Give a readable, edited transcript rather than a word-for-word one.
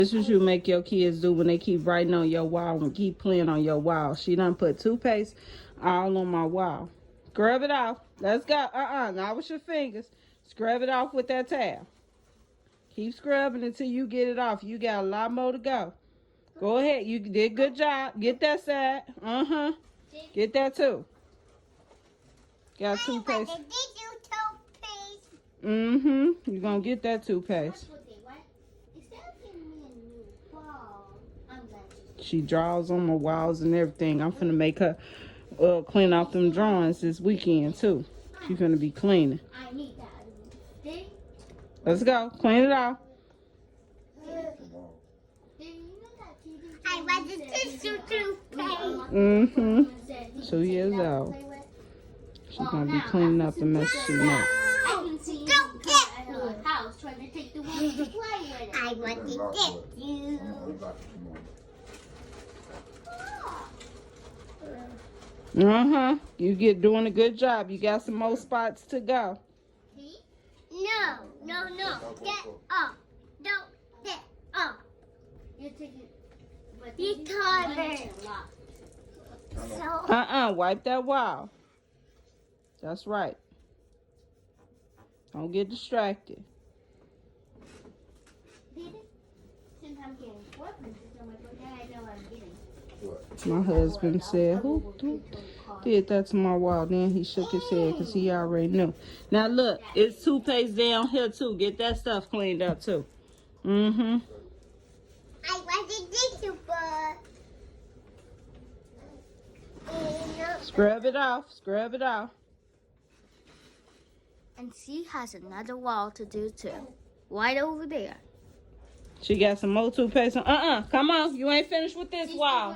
This is what you make your kids do when they keep writing on your wall and keep playing on your wall. She done put toothpaste all on my wall. Scrub it off. Let's go. Not with your fingers. Scrub it off with that towel. Keep scrubbing until you get it off. You got a lot more to go. Go ahead. You did a good job. Get that side. Get that too. Got toothpaste. You're going to get that toothpaste. She draws on my walls and everything. I'm finna make her clean off them drawings this weekend too. She's gonna be cleaning. Let's go. Clean it off. I want the tissue toothpaste. 2 years old. She's gonna be cleaning up the mess she made. Don't get me. I want to get you. You doing a good job. You got some more spots to go. No. Get up. Don't get up. You taught it. Wipe that wall. That's right. Don't get distracted. My husband said, who did that to my wall? Then he shook his head because he already knew. Now look, it's toothpaste down here too. Get that stuff cleaned up too. I want the tissue, but Scrub it off. Scrub it off. And she has another wall to do too. Right over there. She got some more toothpaste on. Come on. You ain't finished with this wall.